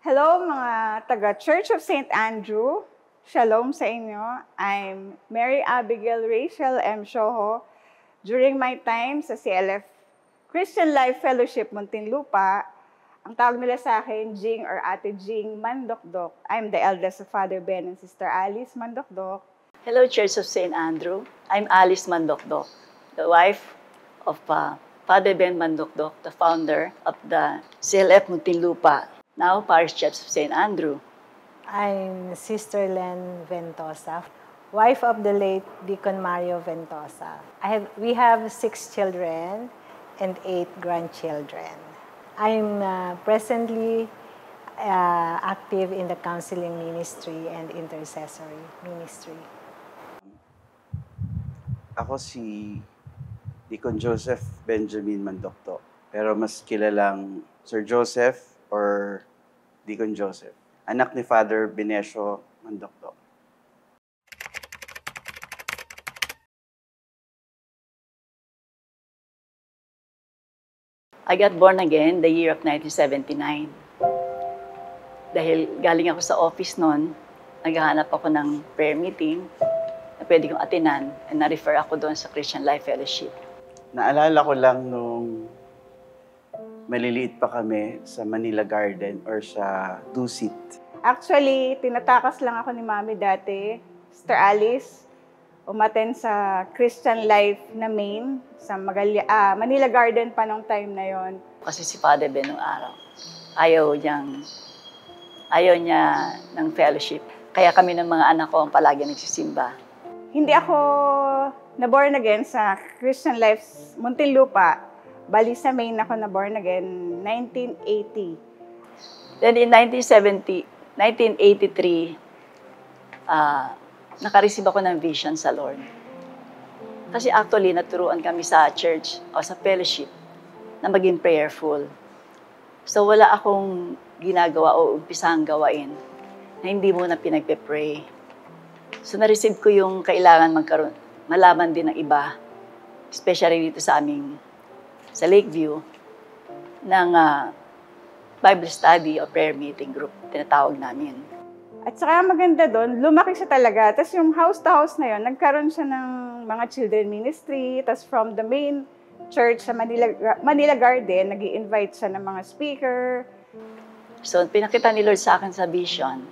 Hello mga taga Church of St. Andrew. Shalom sa inyo. I'm Mary Abigail Rachel M. Shoho. During my time sa CLF Christian Life Fellowship Muntinlupa, ang tawag nila sa akin, Jing or Ate Jing Mandokdok. I'm the eldest of Father Ben and Sister Alice Mandokdok. Hello, Church of St. Andrew. I'm Alice Mandokdok, the wife of Father Ben Mandokdok, the founder of the CLF Muntinlupa, now Parish Church of St. Andrew. I'm Sister Len Ventosa, wife of the late Deacon Mario Ventosa. We have 6 children and 8 grandchildren. I'm presently active in the counseling ministry and intercessory ministry. Ako si Deacon Joseph Benjamin Mandokdok, pero mas kilalang Sir Joseph or Deacon Joseph, anak ni Father Benesio Mandokdok. I got born again the year of 1979. Dahil galing ako sa office noon, naghahanap ako ng prayer meeting na pwede kong atinan and na-refer ako doon sa Christian Life Fellowship. Naalala ko lang nung maliliit pa kami sa Manila Garden or sa Dusit. Actually, tinatakas lang ako ni Mami dati, Sister Alice, umaten sa Christian Life na main sa Manila Garden pa nung time na yon. Kasi si Father Ben nung araw, ayaw niya ng fellowship. Kaya kami ng mga anak ko ang palagi nagsisimba. Hindi ako na-born again sa Christian Life Muntinlupa. Bali sa main ako na-born again 1980. Then in 1983, naka-receive ako ng vision sa Lord. Kasi actually, naturuan kami sa church o sa fellowship na maging prayerful. So wala akong ginagawa o umpisang gawain na hindi muna pinagpe-pray. So na-receive ko yung kailangan malaman din ng iba, especially dito sa Lakeview, ng Bible study o prayer meeting group, tinatawag namin. At saka maganda doon, lumaki siya talaga. Tapos yung house-to-house na yon, nagkaroon siya ng mga children ministry. Tapos from the main church sa Manila Garden, nag-i-invite siya ng mga speaker. So pinakita ni Lord sa akin sa vision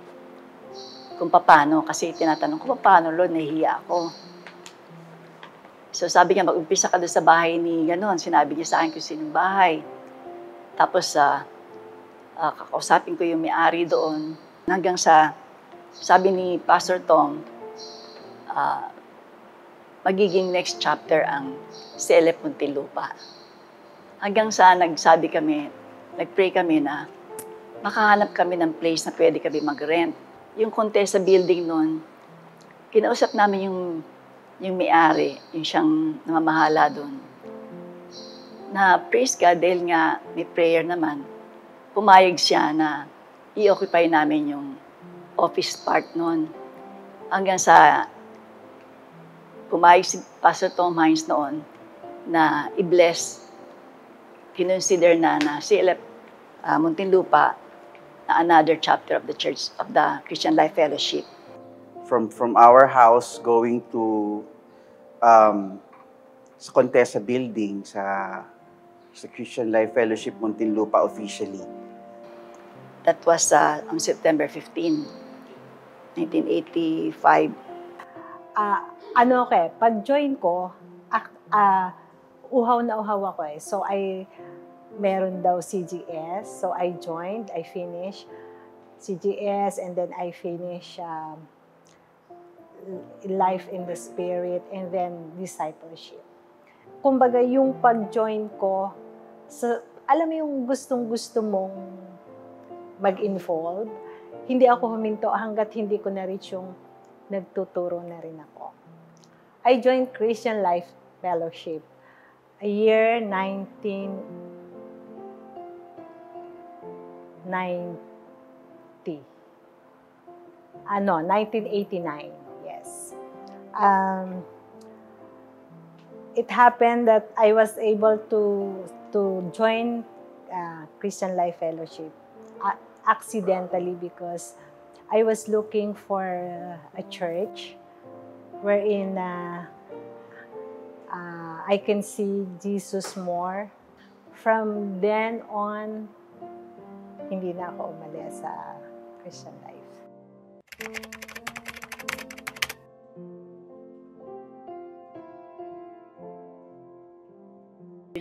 kung paano, kasi tinatanong ko, paano Lord, nahihiya ako. So sabi niya, mag-umpisa ka doon sa bahay ni ganon. Sinabi niya sa akin kung sinong bahay. Tapos kakausapin ko yung may-ari doon. Hanggang sa, sabi ni Pastor Tom, magiging next chapter ang CLF Muntinlupa. Hanggang sa nagpray kami na makahanap kami ng place na pwede kami mag-rent. Yung Contessa building noon, kinausap namin yung may-ari, yung siyang namamahala doon. Na praise God, dahil nga may prayer naman, pumayag siya na i-occupy namin yung office part noon. Hanggang sa pumayag si Pastor Tom Hines noon na i-bless, kinonsider na CLF Muntinlupa na another chapter of the Church of the Christian Life Fellowship. From our house going to sa Contessa building sa Christian Life Fellowship Muntinlupa officially. That was on September 15, 1985. Pag-join ko, uhaw na uhaw ako eh. So meron daw CGS. So I joined, I finished CGS, and then I finished Life in the Spirit, and then discipleship. Kumbaga, yung pag-join ko, alam mo yung gustong-gusto mong mag-involve, hindi ako huminto hanggat hindi ko na-reach yung nagtuturo na rin ako. I joined Christian Life Fellowship year 1989. Yes. It happened that I was able to join Christian Life Fellowship accidentally because I was looking for a church wherein I can see Jesus more. From then on, hindi na ako umalis sa Christian life.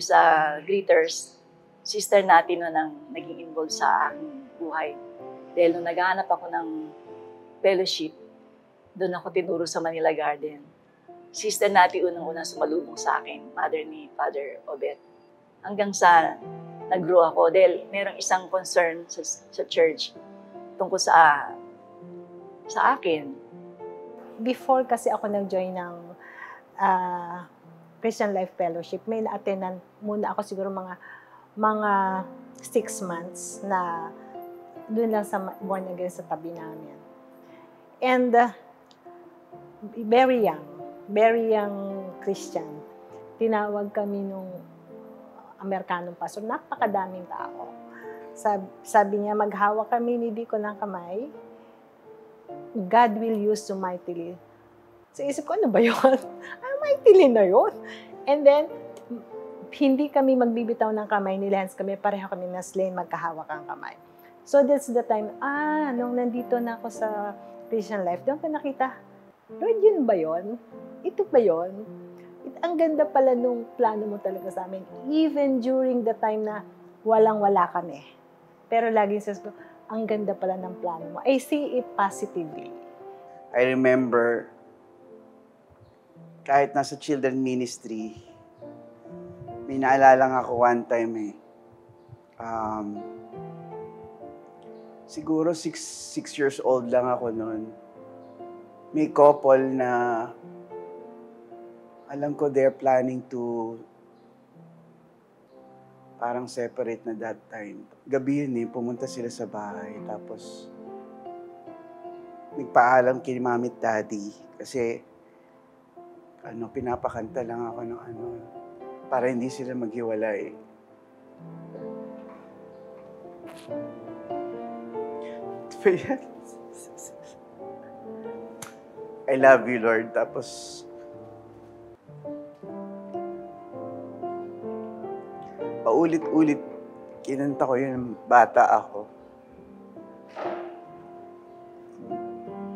Sa greeters, sister natin nun ang naging involved sa aking buhay. Dahil nung naghahanap ako ng fellowship, doon ako tinuro sa Manila Garden. Sister natin unang-unang sumalubong sa akin, mother ni Father Obet. Hanggang sa nag-grow ako dahil merong isang concern sa church tungkol sa akin. Before kasi ako nag-join ng Christian Life Fellowship, may na-attendan muna ako siguro mga 6 months na doon lang sa born again sa tabi namin. And very young Christian. Tinawag kami nung Amerikanong pastor, napakadaming tao. Sabi niya, maghawak kami ni Diko ng kamay, God will use you mightily. So isip ko, ano ba yun? Mightily na yun. And then, hindi kami magbibitaw ng kamay ni Lance kami, pareho kami na slain, magkahawak ang kamay. So that's the time, nung nandito na ako sa Christian Life, doon ko nakita, Lord, yun ba yun? Ito ba yun? Ang ganda pala nung plano mo talaga sa amin. Even during the time na walang-wala kami. Pero laging sabi ko, ang ganda pala ng plano mo. I see it positively. I remember, kahit nasa children ministry, may naalala nga ako one time siguro 6 years old lang ako noon. May couple na alam ko they're planning to parang separate na that time. Gabi yun pumunta sila sa bahay. Tapos, nagpaalam kay mami at daddy. Kasi, pinapakanta lang ako ng para hindi sila maghiwalay. I love you, Lord. Tapos, paulit-ulit, kinanta ko yun, bata ako.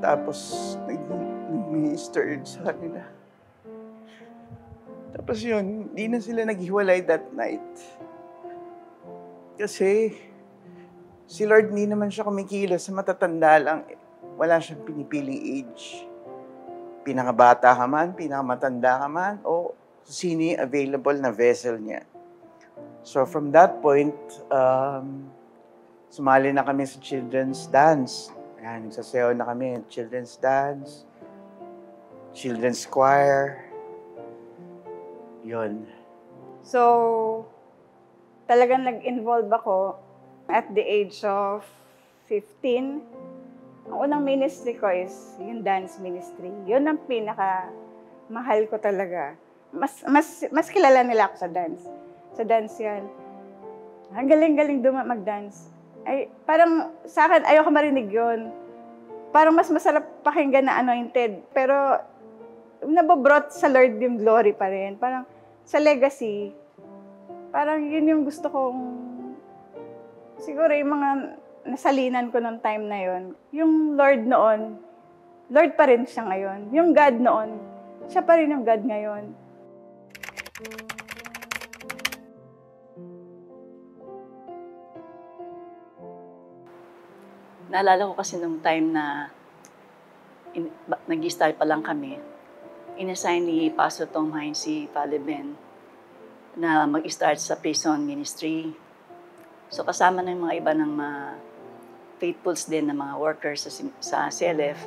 Tapos, nag-minister yun sa kanila. Tapos yun, hindi na sila naghiwalay that night. Kasi, si Lord hindi naman siya kumikilos sa matatanda lang. Wala siyang pinipiling age. Pinakabata ka man, pinakamatanda ka man, o sino yung available na vessel niya. So from that point, sumali na kami sa children's dance. Ayan, nagsasayaw na kami, children's dance, children's choir. Yun. So, talagang nag-involve ako at the age of 15. Ang unang ministry ko is yung dance ministry. Yun ang pinaka-mahal ko talaga. Mas kilala nila ako sa dance. Sa dance yan. Ang galing-galing mag-dance. Ay, parang sa akin, ayoko marinig yun. Parang mas masarap pakinggan na anointed. Pero, nabobrot sa Lord yung glory pa rin. Parang, sa legacy, parang yun yung gusto kong, siguro yung mga nasalinan ko nung time na yun. Yung Lord noon, Lord pa rin siya ngayon. Yung God noon, siya pa rin yung God ngayon. Naalala ko kasi nung time na nag-start pa lang kami, inassign ni Pastor Tom Hines si Father Ben na mag-start sa prison ministry. So kasama ng mga iba ng mga faithfuls din na mga workers sa CLF,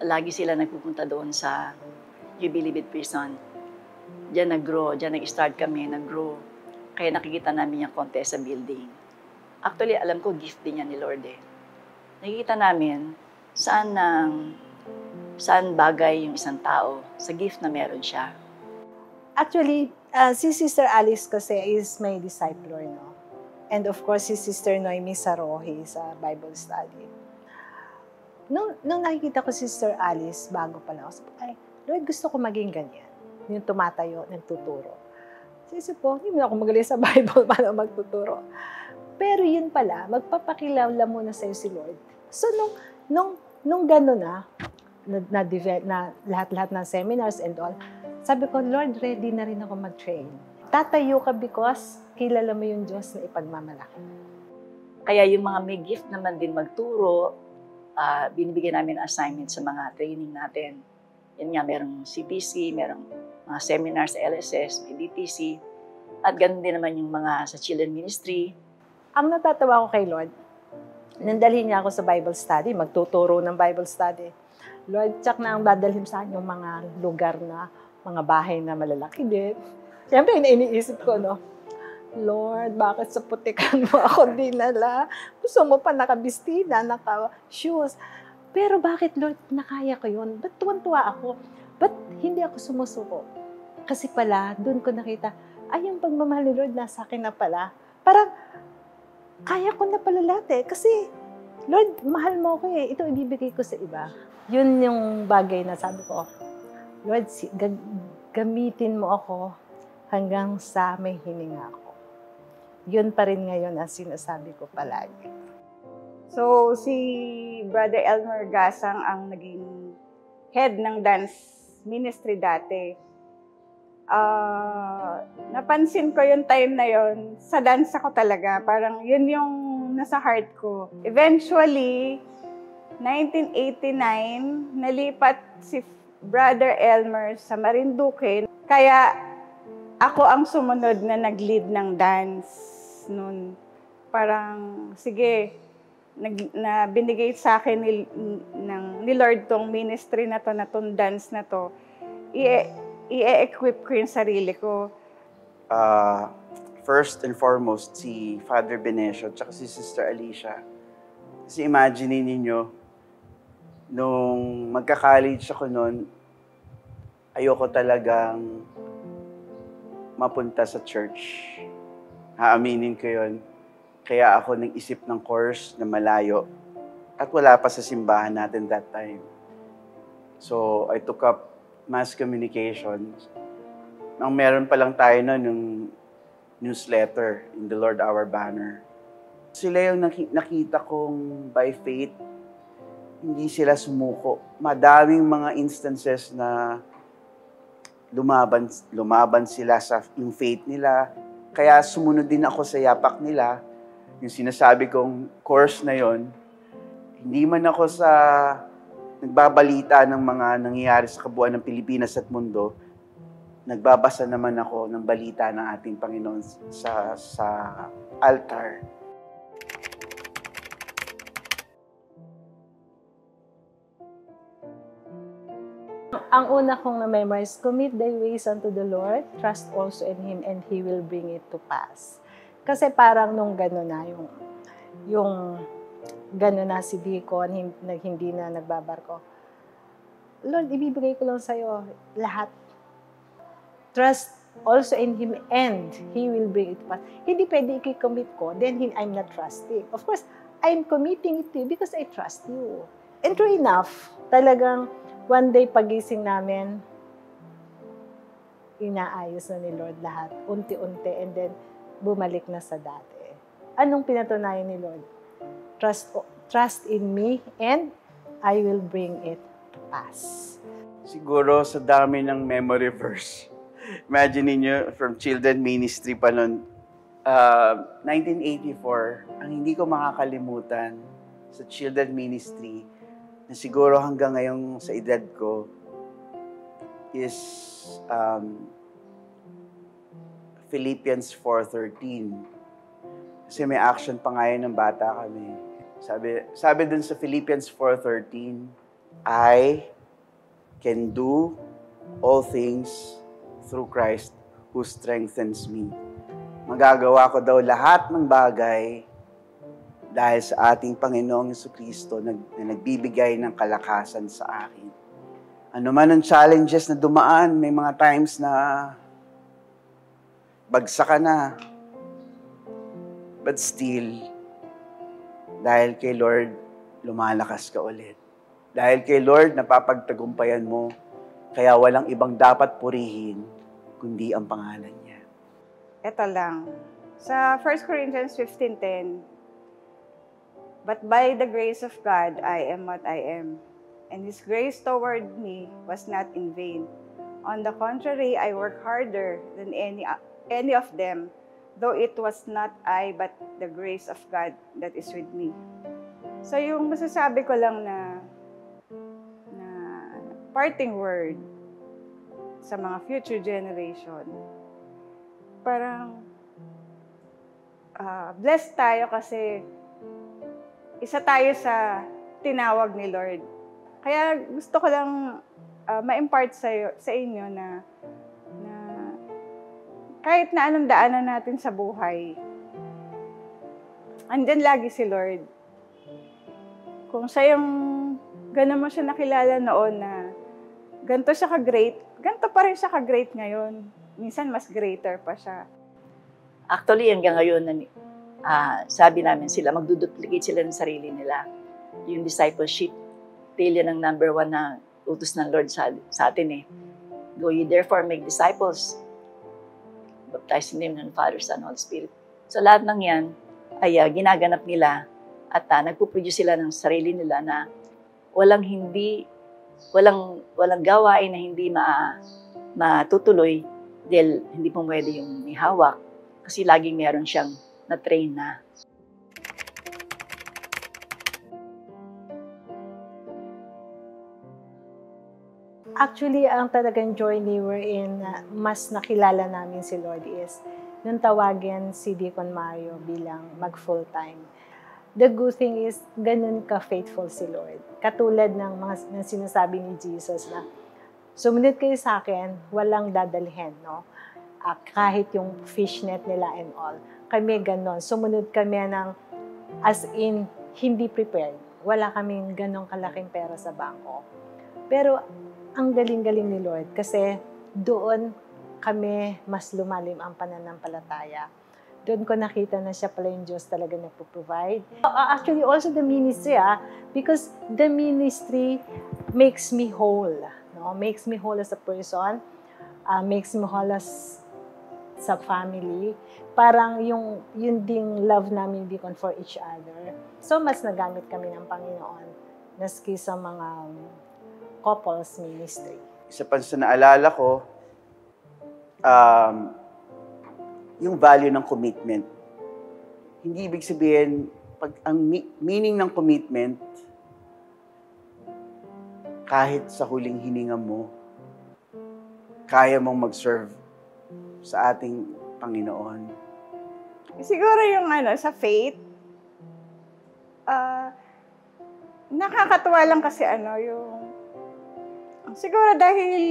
lagi sila nagpupunta doon sa Jubilibid Prison. Diyan nag-grow, diyan nag-start kami, nag-grow. Kaya nakikita namin yung contest sa building. Actually, alam ko, gift din yan ni Lord Nakikita namin saan bagay yung isang tao sa gift na meron siya. Actually, si Sister Alice kasi is my discipler, no? And of course, si Sister Noemi Sarohi sa Bible study. Nung nakikita ko si Sister Alice, bago pala ako, sabi, ay, Lord, gusto ko maging ganyan. Yung tumatayo, nagtuturo. Kasi po, hindi mo ako magaling sa Bible, paano magtuturo. Pero yun pala, magpapakilala muna sa'yo si Lord. So, nung gano'n na lahat-lahat ng seminars and all, sabi ko, Lord, ready na rin ako mag-train. Tatayo ka because kilala mo yung Diyos na ipagmamalaki. Kaya yung mga may gift naman din magturo, binibigyan namin assignment sa mga training natin. Yan nga, merong CPC, merong mga seminars sa LSS, may DTC, at ganun din naman yung mga sa Children Ministry. Ang natatawa ko kay Lord, nandalhin niya ako sa Bible study, magtuturo ng Bible study. Lord, tsak na ang dadalhin sa akin yung mga lugar na, mga bahay na malalaki din. Siyempre, iniisip ko, no? Lord, bakit sa putikan mo ako dinala? Gusto mo pa nakabistida, naka-shoes. Pero bakit, Lord, nakaya ko yun? Ba't tuwan-tuwa ako? Ba't hindi ako sumusuko? Kasi pala, doon ko nakita, ay, yung pagmamahal ni Lord, nasa akin na pala. Parang, kaya ko na pala lahat eh. Kasi, Lord, mahal mo ako eh. Ito ibibigay ko sa iba. Yun yung bagay na sabi ko, Lord, gamitin mo ako hanggang sa may hininga ako. Yun pa rin ngayon ang sinasabi ko palagi. So, si Brother Elmer Gasang ang naging head ng dance ministry dati. Napansin ko yung time na yon, sa dance ako talaga. Parang yun yung nasa heart ko. Eventually, 1989, nalipat si Brother Elmer sa Marinduque. Kaya ako ang sumunod na nag-lead ng dance noon. Parang, sige, na binigay sa akin ni Lord tong ministry na to, na tong dance na to, i-equip ko yung sarili ko. First and foremost, si Father Benesio at si Sister Alicia. Kasi imagine ninyo, nung magka-college ako noon, ayoko talagang mapunta sa church. Haaminin ko yun. Kaya ako nag-isip ng course na malayo. At wala pa sa simbahan natin that time. So, I took up mass communications. Nang meron pa lang tayo na yung newsletter in the Lord Our Banner. Sila yung nakita kong by faith, hindi sila sumuko. Madaming mga instances na lumaban sila sa yung faith nila. Kaya sumunod din ako sa yapak nila. Yung sinasabi kong course na yon, hindi man ako sa nagbabalita ng mga nangyayari sa kabuuan ng Pilipinas at mundo, nagbabasa naman ako ng balita ng ating Panginoon sa altar. Ang una kong na-memorize, commit thy ways unto the Lord, trust also in Him, and He will bring it to pass. Kasi parang nung gano'n na, yung gano'n na si Deacon, hindi na nagbabarko. Lord, ibibigay ko lang sa'yo lahat. Trust also in Him, and He will bring it to pass. Hindi pwede i-commit ko, then I'm not trusting. Of course, I'm committing it to you because I trust you. And true enough, talagang one day pagising namin, inaayos na ni Lord lahat, unti-unti, and then bumalik na sa dati. Anong pinatunayan ni Lord? Trust in me, and I will bring it to pass. Siguro sa dami ng memory verse. Imagine niyo from children ministry pa noon, 1984, ang hindi ko makakalimutan sa children ministry, na siguro hanggang ngayon sa edad ko, is Philippians 4:13. Kasi may action pa nga yun ng bata kami. Sabi dun sa Philippians 4:13, I can do all things through Christ who strengthens me. Magagawa ko daw lahat ng bagay dahil sa ating Panginoong Jesucristo na nagbibigay ng kalakasan sa akin. Ano man ang challenges na dumaan, may mga times na bagsak ka na. But still, dahil kay Lord, lumalakas ka ulit. Dahil kay Lord, napapagtagumpayan mo, kaya walang ibang dapat purihin, kundi ang pangalan niya. Ito lang. Sa 1 Corinthians 15:10, "But by the grace of God, I am what I am. And His grace toward me was not in vain. On the contrary, I work harder than any of them, though it was not I, but the grace of God that is with me." So yung masasabi ko lang na parting word sa mga future generation, parang blessed tayo kasi isa tayo sa tinawag ni Lord. Kaya gusto ko lang ma-impart sa inyo na kahit na anong daanan natin sa buhay, andyan lagi si Lord. Kung siya yung gano'n mo siya nakilala noon na ganito siya ka-great, ganito pa rin siya ka-great ngayon. Minsan mas greater pa siya. Actually, hanggang ngayon, sabi namin sila, magduduplicate sila ng sarili nila. Yung discipleship, yan ang number 1 na utos ng Lord sa atin eh. Go ye therefore make disciples, baptize in the name of the Father, Son, Holy Spirit. So lahat ng yan ay ginaganap nila at nagpuproduce sila ng sarili nila na walang gawain na hindi matutuloy dahil hindi po pwede yung may hawak kasi laging meron siyang na-train na. Actually, ang talagang journey wherein mas nakilala namin si Lord is nung tawagin si Deacon Mario bilang mag-full-time. The good thing is, ganun ka-faithful si Lord. Katulad ng sinasabi ni Jesus na, sumunod kayo sa akin, walang dadalhin, no? Kahit yung fishnet nila and all. Kami ganun. Sumunod kami ng, as in, hindi prepared. Wala kaming ganong kalaking pera sa bangko. Pero, ang galing-galing ni Lord kasi doon kami mas lumalim ang pananampalataya. Doon ko nakita na siya pala yung Diyos talaga nagpo-provide. Actually, also the ministry, because the ministry makes me whole. No? Makes me whole as a person, makes me whole as sa family. Parang yun ding love namin Deacon for each other. So, mas nagamit kami ng Panginoon naski sa mga couples ministry. Isa pa sa naalala ko, yung value ng commitment. Hindi ibig sabihin, ang meaning ng commitment, kahit sa huling hininga mo, kaya mong mag-serve sa ating Panginoon. Siguro yung sa faith, nakakatuwa lang kasi siguro dahil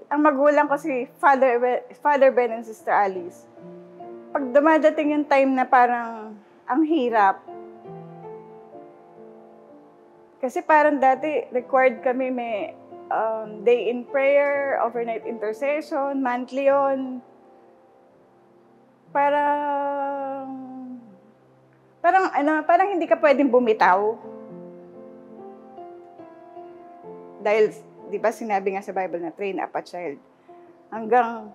ang magulang ko si Father Ben and Sister Alice. Pag dumadating yung time na parang ang hirap. Kasi parang dati required kami may day in prayer, overnight intercession, monthly yun. Parang hindi ka pwedeng bumitaw. Dahil, di ba sinabi nga sa Bible na train up a child. Hanggang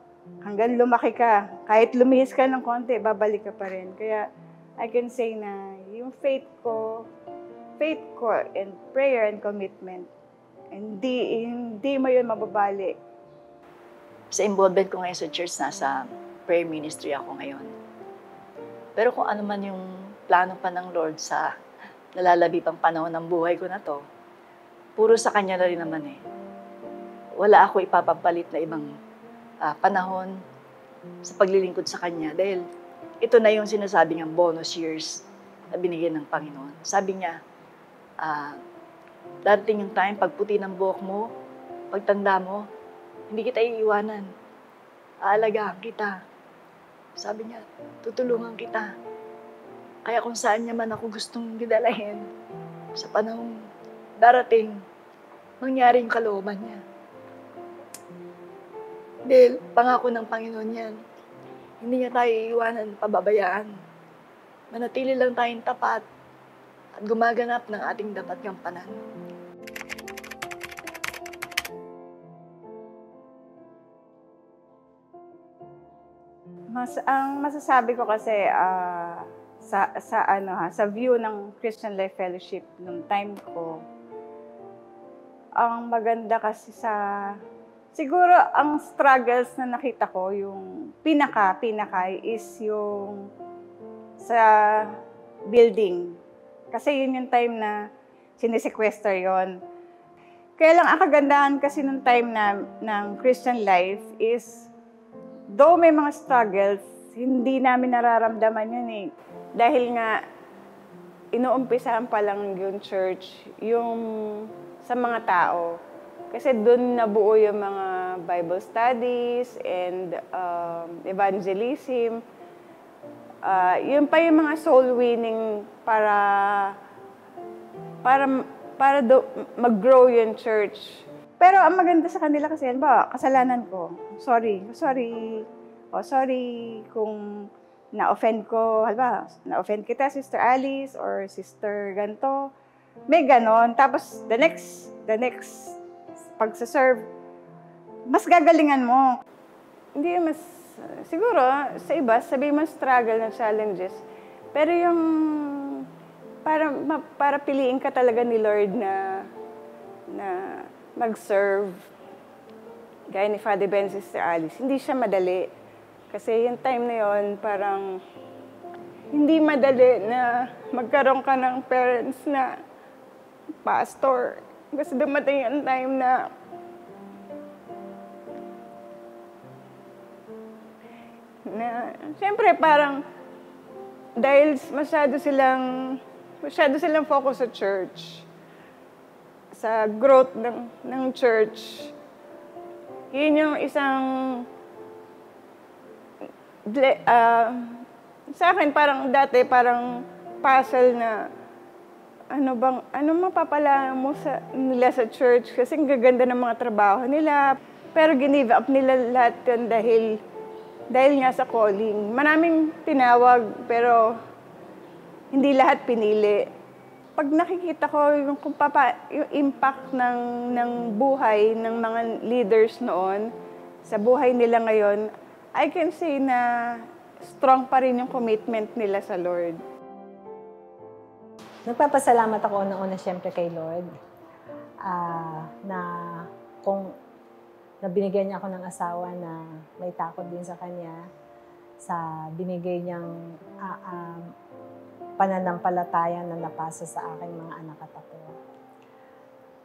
lumaki ka, kahit lumihis ka ng konti, babalik ka pa rin. Kaya, I can say na yung faith ko and prayer and commitment, hindi mo yun mababali. Sa involvement ko ngayon sa church, nasa prayer ministry ako ngayon. Pero kung ano man yung plano pa ng Lord sa nalalabi pang panahon ng buhay ko na to, puro sa Kanya na rin naman eh. Wala ako ipapapalit na ibang panahon sa paglilingkod sa Kanya. Dahil ito na yung sinasabi ng bonus years na binigyan ng Panginoon. Sabi niya, darating yung time, pagputi ng buhok mo, pagtanda mo, hindi kita iiwanan. Aalagaan kita. Sabi niya, tutulungan kita. Kaya kung saan niya man ako gustong gidalahin, sa panahong darating, mangyari yung kalooban niya. Dahil pangako ng Panginoon yan, hindi niya tayo iiwanan, pababayaan. manatili lang tayong tapat at gumaganap ng ating dapat gampanan. Ang masasabi ko kasi sa view ng Christian Life Fellowship nung time ko, ang maganda kasi siguro ang struggles na nakita ko, yung pinaka is yung sa building. Kasi yun yung time na sinisequester yon. Kaya lang ang kagandahan kasi nung time ng Christian Life is, though may mga struggles, hindi namin nararamdaman yun eh. Dahil nga, inuumpisahan pa lang yung church, yung sa mga tao. Kasi doon nabuo yung mga Bible studies and evangelism. Yun pa yung mga soul winning para mag-grow yung church. Pero ang maganda sa kanila kasi, kasalanan ko. Sorry kung na-offend ko, na-offend kita, Sister Alice, or Sister ganto. May ganon. Tapos, the next pagsaserve, mas gagalingan mo. Hindi siguro, sa iba, sabihin mo struggle na challenges. Pero yung, para piliin ka talaga ni Lord na mag-serve, gaya ni Father Ben, Sister Alice, hindi siya madali. Kasi yung time na yon parang hindi madali na magkaroon ka ng parents na pastor. Kasi dumating yung time na siyempre parang dahil masyado silang focus sa church, sa growth ng church. Yun yung isang sa akin parang dati parang puzzle na ano mapapala mo nila sa church kasi ang gaganda ng mga trabaho nila, pero give up nila lahat yun dahil nga sa calling. Maraming tinawag pero hindi lahat pinili. Pag nakikita ko yung impact ng buhay ng mga leaders noon sa buhay nila ngayon, I can say na strong pa rin yung commitment nila sa Lord. Nagpapasalamat ako una-una siyempre kay Lord na binigyan niya ako ng asawa na may takot din sa Kanya, sa binigay niyang pananampalataya na napasa sa aking mga anak at apo.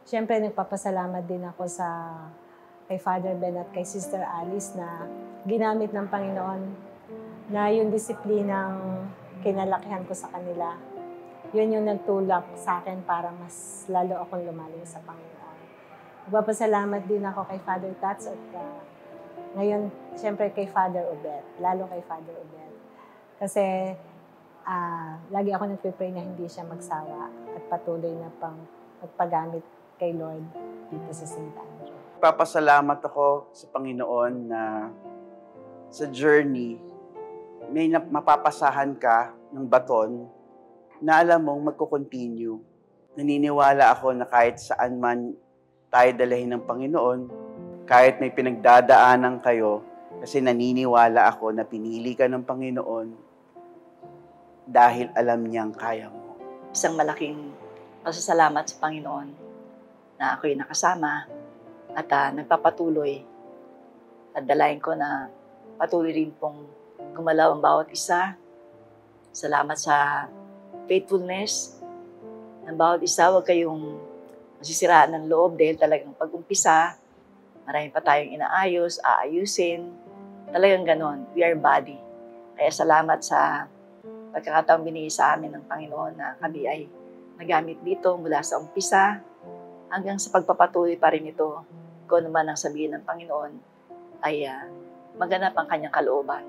Siyempre, nagpapasalamat din ako kay Father Ben at kay Sister Alice na ginamit ng Panginoon na yung disiplinang kinalakihan ko sa kanila. Yun yung nagtulak sa akin para mas lalo akong lumalim sa Panginoon. Nagpapasalamat din ako kay Father Tats at ngayon, siyempre kay Father Obet, lalo kay Father Obet. Kasi lagi ako nagpipray na hindi siya magsawa at patuloy na magpagamit kay Lord dito sa St. Andrew. Papasalamat ako sa Panginoon na sa journey, may mapapasahan ka ng baton na alam mong magko-continue. Naniniwala ako na kahit saan man tayo dalahin ng Panginoon, kahit may pinagdadaanan kayo, kasi naniniwala ako na pinili ka ng Panginoon dahil alam niyang kaya mo. Isang malaking pasasalamat sa Panginoon na ako'y nakasama at nagpapatuloy. At dalayan ko na patuloy rin pong gumalaw ang bawat isa. Salamat sa faithfulness ng bawat isa. Huwag kayong masisiraan ng loob dahil talagang pag-umpisa, marami pa tayong inaayos, aayusin. Talagang ganon. We are body. Kaya salamat sa pagkakataong binigay sa amin ng Panginoon na kami ay nagamit dito mula sa umpisa hanggang sa pagpapatuloy pa rin ito. Kung naman ang sabihin ng Panginoon ay maganap ang kanyang kalooban.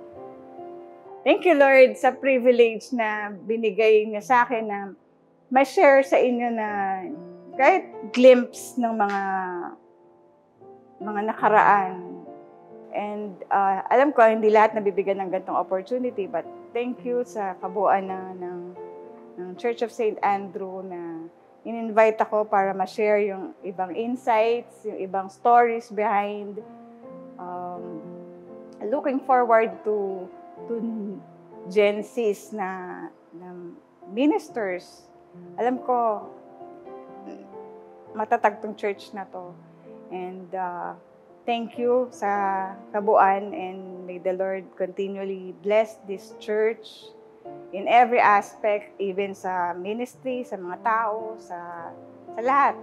Thank you, Lord, sa privilege na binigay niya sa akin na ma-share sa inyo na kahit glimpse ng mga nakaraan. And alam ko, hindi lahat nabibigyan ng ganitong opportunity, but thank you sa kabuuan ng Church of St. Andrew na in-invite ako para ma-share yung ibang insights, yung ibang stories behind. Looking forward to Genesis na ministers. Alam ko, matatag tong church na to. And thank you sa kabuuan, and may the Lord continually bless this church in every aspect, even sa ministry, sa mga tao, sa lahat.